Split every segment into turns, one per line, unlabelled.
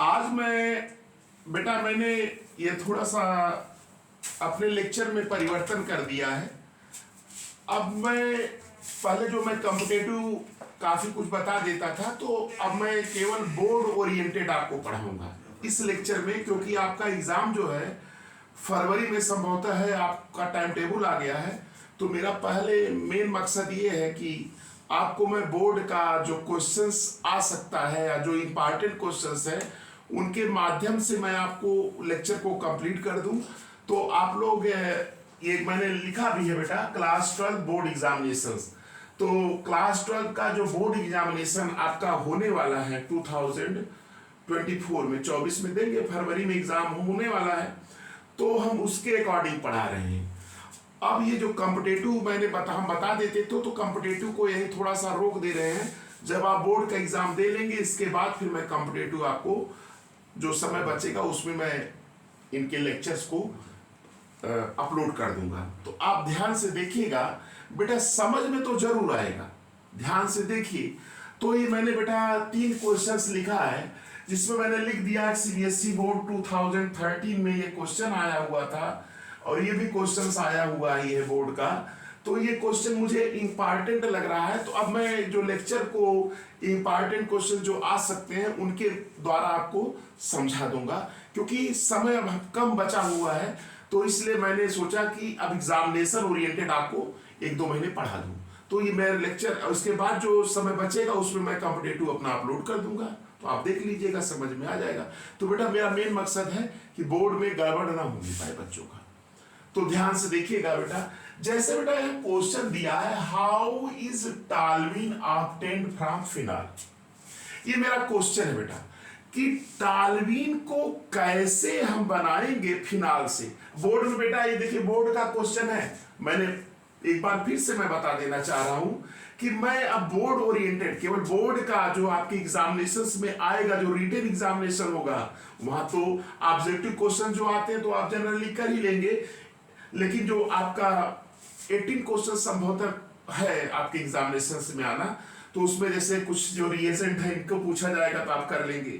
आज मैंने ये थोड़ा सा अपने लेक्चर में परिवर्तन कर दिया है। अब पहले जो मैं कॉम्पिटेटिव काफी कुछ बता देता था, तो अब मैं केवल बोर्ड ओरिएंटेड आपको पढ़ाऊंगा इस लेक्चर में, क्योंकि आपका एग्जाम जो है फरवरी में संभवतः है, आपका टाइम टेबल आ गया है। तो मेरा पहले मेन मकसद ये है कि आपको मैं बोर्ड का जो क्वेश्चंस आ सकता है या जो इम्पॉर्टेंट क्वेश्चंस है उनके माध्यम से मैं आपको लेक्चर को कंप्लीट कर दूं। तो आप लोग ये मैंने लिखा भी है बेटा, क्लास 12 बोर्ड एग्जामिनेशंस। तो क्लास 12 का जो बोर्ड एग्जामिनेशन आपका होने वाला है 2024 में, 24 में देंगे, फरवरी में एग्जाम होने वाला है, तो हम उसके अकॉर्डिंग पढ़ा रहे हैं। अब ये जो कॉम्पिटेटिव हम बता देते तो कॉम्पिटेटिव को यही थोड़ा सा रोक दे रहे हैं। जब आप बोर्ड का एग्जाम दे लेंगे, इसके बाद फिर मैं कॉम्पिटेटिव आपको जो समय बचेगा उसमें मैं इनके लेक्चर्स को अपलोड कर दूंगा। तो आप ध्यान से देखिएगा बेटा, समझ में तो जरूर आएगा, ध्यान से देखिए। तो ये मैंने बेटा 3 क्वेश्चंस लिखा है, जिसमें मैंने लिख दिया सीबीएसई बोर्ड 2013 में ये क्वेश्चन आया हुआ था, और ये भी क्वेश्चंस आया हुआ है ये बोर्ड का। तो ये क्वेश्चन मुझे इंपॉर्टेंट लग रहा है, तो अब मैं जो लेक्चर को इंपॉर्टेंट क्वेश्चन जो आ सकते हैं उनके द्वारा आपको समझा दूंगा, क्योंकि समय अब कम बचा हुआ है। तो इसलिए मैंने सोचा कि अब एग्जामिनेशन ओरिएंटेड आपको 1-2 महीने पढ़ा दूं। तो ये मेरा लेक्चर, उसके बाद जो समय बचेगा उसमें मैं कॉम्पिटेटिव अपना अपलोड कर दूंगा, तो आप देख लीजिएगा, समझ में आ जाएगा। तो बेटा मेरा मेन मकसद है कि बोर्ड में गड़बड़ ना होने पाए बच्चों का। तो ध्यान से देखिएगा बेटा, जैसे बेटा यह क्वेश्चन दिया है, how is टालवीन obtained from phenol. ये मेरा क्वेश्चन है बेटा कि टालवीन को कैसे हम बनाएंगे फिनॉल से। बोर्ड में बेटा ये देखिए बोर्ड का क्वेश्चन है। मैंने एक बार फिर से मैं बता देना चाह रहा हूं कि मैं अब बोर्ड ओरिएंटेड, केवल बोर्ड का जो आपके एग्जामिनेशंस में आएगा, जो रिटन एग्जामिनेशन होगा, वहां तो ऑब्जेक्टिव क्वेश्चन जो आते हैं तो आप जनरली कर ही लेंगे, लेकिन जो आपका 18 क्वेश्चन संभवतः है आपके एग्जामिनेशन में आना, तो उसमें जैसे कुछ जो रिएजेंट है इनको पूछा जाएगा तो आप कर लेंगे।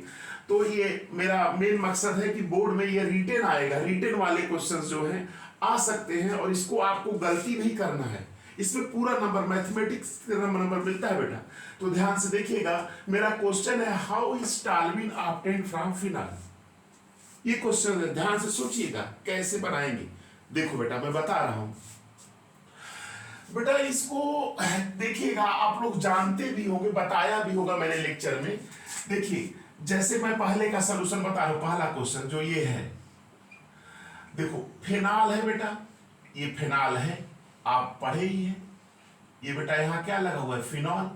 तो ये मेरा मेन मकसद है कि बोर्ड में ये रिटेन आएगा, रिटेन वाले क्वेश्चंस जो हैं आ सकते हैं, और इसको आपको गलती नहीं करना है, इसमें पूरा नंबर मैथमेटिक्स नंबर मिलता है बेटा। तो ध्यान से देखिएगा, मेरा क्वेश्चन है how is टालवीन obtained from phenol. ये क्वेश्चन है, ध्यान से सोचिएगा कैसे बनाएंगे। देखो बेटा मैं बता रहा हूं बेटा, इसको देखिएगा, आप लोग जानते भी होंगे, बताया भी होगा मैंने लेक्चर में। देखिए जैसे मैं पहले का सलूशन बता रहा हूं, पहला क्वेश्चन जो ये है, देखो फिनॉल है बेटा, ये फिनॉल है, आप पढ़े ही हैं। ये बेटा यहां क्या लगा हुआ है, फिनॉल।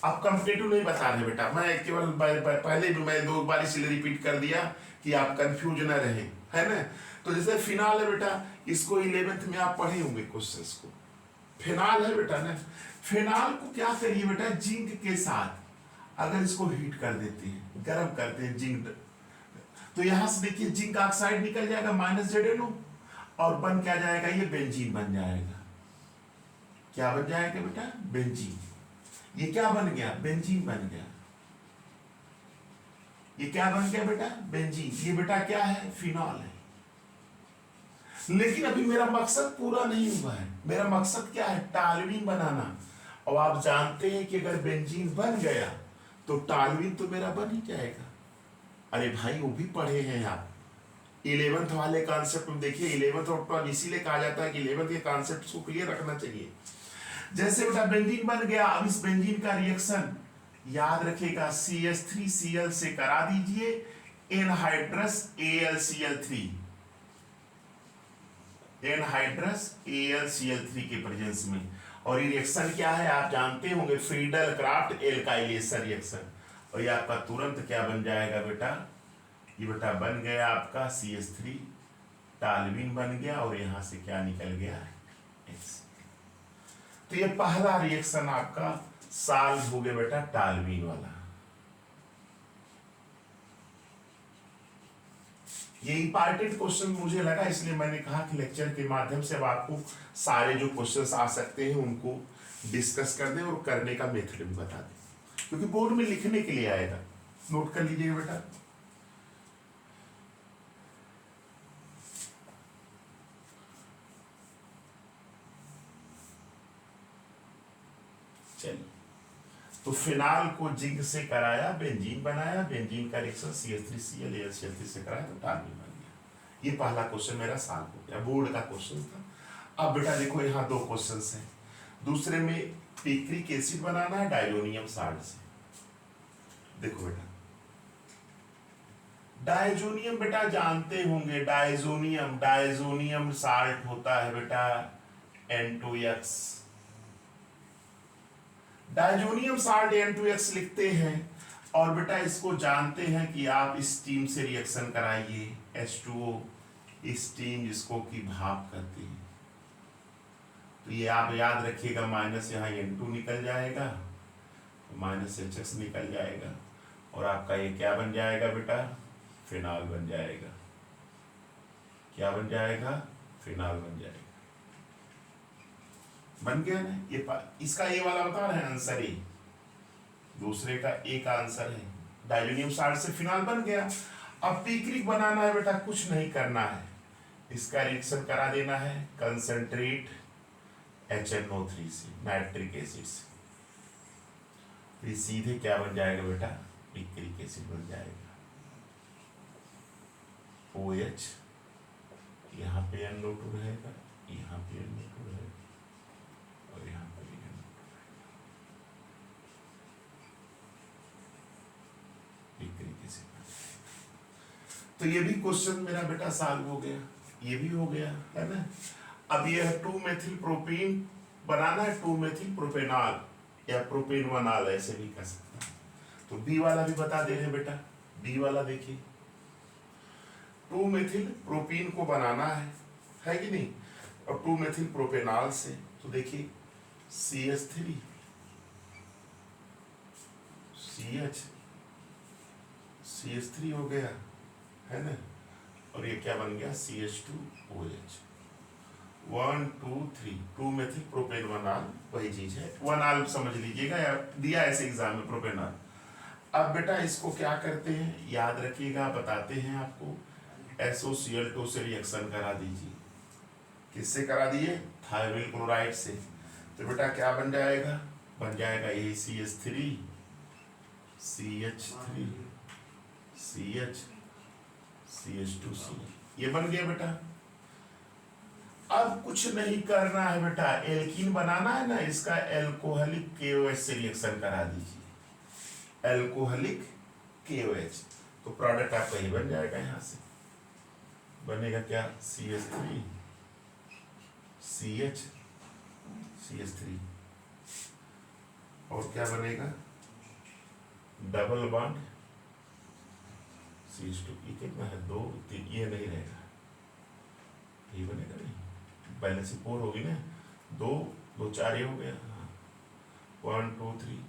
आप कॉम्पिटेटिव नहीं बता रहे बेटा, मैं केवल पहले भी मैं 2 बार इसलिए रिपीट कर दिया कि आप कंफ्यूज न रहे, है ना। तो जैसे फिनॉल है बेटा, इसको 11th में आप पढ़े होंगे क्वेश्चंस को। फिनॉल है बेटा ना, फिनॉल को क्या करिए बेटा, जिंक के साथ अगर इसको हीट कर देते हैं, गर्म करते हैं जिंक, तो यहां से देखिए जिंक ऑक्साइड निकल जाएगा -ZnO, और बन क्या जाएगा, ये बेंजीन बन जाएगा। क्या बन जाएगा बेटा, बेंजीन। ये क्या बन गया, बेंजीन बन गया। ये क्या बन गया बेटा, बेंजीन। ये बेटा क्या है, फिनॉल है। लेकिन अभी मेरा मकसद पूरा नहीं हुआ है। मेरा मकसद क्या है, टालवीन बनाना। और आप जानते हैं कि अगर बेंजीन बन गया तो टालवीन तो मेरा बन ही जाएगा। अरे भाई वो भी पढ़े हैं आप 11th वाले कॉन्सेप्ट में। देखिए 11th और 12 इसीलिए कहा जाता है कि 11th के कॉन्सेप्ट को क्लियर रखना चाहिए। जैसे बेटा बेंजीन बन गया, अब इस बेंजीन का रिएक्शन याद रखिएगा, CH3Cl से करा दीजिए, एनहाइड्रस AlCl3, एनहाइड्रस AlCl3 के प्रेजेंस में। और ये रिएक्शन क्या है आप जानते होंगे, फ्रीडल क्राफ्ट एल्काइलेशन रिएक्शन। और ये आपका तुरंत क्या बन जाएगा बेटा, ये बेटा बन गया आपका CH3, टालवीन बन गया, और यहां से क्या निकल गया, X। तो ये पहला रिएक्शन आपका सॉल्व हो गया बेटा, टालवीन वाला। ये इंपॉर्टेंट क्वेश्चन मुझे लगा, इसलिए मैंने कहा कि लेक्चर के माध्यम से अब आपको सारे जो क्वेश्चंस आ सकते हैं उनको डिस्कस कर दें और करने का मेथड भी बता दें, क्योंकि बोर्ड में लिखने के लिए आएगा। नोट कर लीजिएगा बेटा। तो फिनाल को जिंक से कराया, बेंजीन बनाया, बेंजीन का रिएक्शन CH3Cl AlCl3 से कराया तो टार्बिन बन गया। ये पहला क्वेश्चन मेरा सॉल्व हो गया, बोर्ड का क्वेश्चन था। अब बेटा देखो यहाँ दो क्वेश्चन हैं। दूसरे में पिक्रिक एसिड बनाना है डायजोनियम साल्ट से। देखो बेटा डायजोनियम बेटा जानते होंगे, डायजोनियम साल्ट होता है बेटा N2X। डायजोनियम साल्ट N2X लिखते हैं और बेटा इसको जानते हैं कि आप स्टीम से रिएक्शन कराइए, H2O स्टीम जिसको कि भाप करते हैं। तो ये आप याद रखिएगा, माइनस यहाँ N2 निकल जाएगा, तो माइनस HX निकल जाएगा और आपका ये क्या बन जाएगा बेटा, फिनाल बन जाएगा। क्या बन जाएगा, फिनाल बन जाएगा। बन गया ना ये इसका ए वाला बता रहे हैं आंसर ए, दूसरे का ए का आंसर है। डायजोनियम साल्ट से फिनाल बन गया। अब पिक्रिक बनाना है बेटा, कुछ नहीं करना है, इसका रिएक्शन करा देना है कंसंट्रेट HNO3 से, नाइट्रिक एसिड से। फिर सीधे क्या बन जाएगा बेटा, पिक्रिक एसिड बन जाएगा। OH यहाँ पे NO2 रहेगा, यहाँ पे NO2 रहेगा और यहाँ पे भी NO2 रहेगा। तो ये भी क्वेश्चन मेरा बेटा सॉल्व हो गया, ये भी हो गया है ना। अब ये है 2-मेथिल प्रोपीन बनाना है, 2-मेथिल प्रोपेनॉल या प्रोपेनवनाल ऐसे भी कर सकता है। तो बी वाला भी बता दे रहे बेटा, बी वाला देखिए 2-मेथिल प्रोपीन को बनाना है कि नहीं, और 2-मेथिल प्रोपेनॉल से तो देखिए CH3 CH3 हो गया है ना, और ये क्या बन गया CH2OH। 1 2 3 2-मेथिल प्रोपेनवनाल वही चीज है, वनाल समझ लीजिएगा, या दिया ऐसे एग्जाम में प्रोपेनॉल। अब बेटा इसको क्या करते हैं याद रखिएगा, बताते हैं आपको, SOCl2 से रिएक्शन करा दीजिए। किससे करा दिए, थायरोइल क्लोराइड से। तो बेटा क्या बन जाएगा, बन जाएगा ये CH3 CH3 CH CH2C, ये बन गया बेटा। अब कुछ नहीं करना है बेटा, एल्कीन बनाना है ना, इसका एल्कोहलिक KOH से रिएक्शन करा दीजिए, एल्कोहलिक KOH। तो प्रोडक्ट आपका ही बन जाएगा, यहाँ से बनेगा क्या CH3 CH CH3 और क्या बनेगा डबल बॉन्ड CH2। ये कितना है 2 3, ये नहीं रहेगा, ये बनेगा नहीं, बैलेंस 4 होगी ना, 2 2 4 ये हो गया, 1 2 3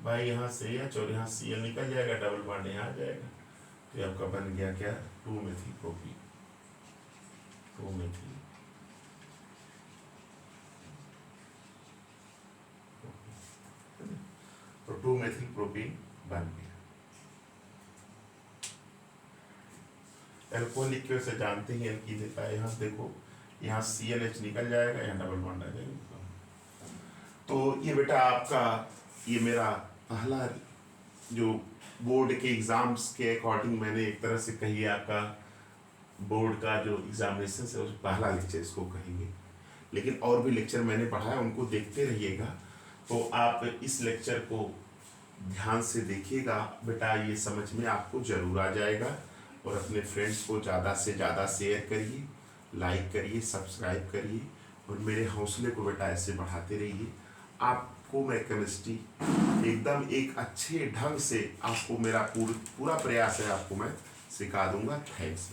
भाई, यहाँ से H और यहाँ Cl निकल जाएगा, डबल बॉन्ड यहाँ आ जाएगा। तो ये आपका बन गया क्या 2-मेथिल प्रोपीन, 2-मेथिल तो 2-मेथिल प्रोपीन बन गया। एल्कोहलिक की वजह से जानते ही एल्कीन देता है, यहाँ देखो यहाँ ClH निकल जाएगा, यहाँ डबल बॉन्ड आ जाएगा। तो ये बेटा आपका, ये मेरा पहला जो बोर्ड के एग्जाम्स के अकॉर्डिंग मैंने एक तरह से कहिए आपका बोर्ड का जो एग्जामिनेशन है उस पहला लेक्चर इसको कहेंगे, लेकिन और भी लेक्चर मैंने पढ़ाया उनको देखते रहिएगा। तो आप इस लेक्चर को ध्यान से देखिएगा बेटा, ये समझ में आपको जरूर आ जाएगा। और अपने फ्रेंड्स को ज़्यादा से ज़्यादा शेयर करिए, लाइक करिए, सब्सक्राइब करिए और मेरे हौसले को बेटा ऐसे बढ़ाते रहिए। आपको मैं केमिस्ट्री एकदम एक अच्छे ढंग से, आपको मेरा पूरा प्रयास है, आपको मैं सिखा दूंगा। थैंक्स।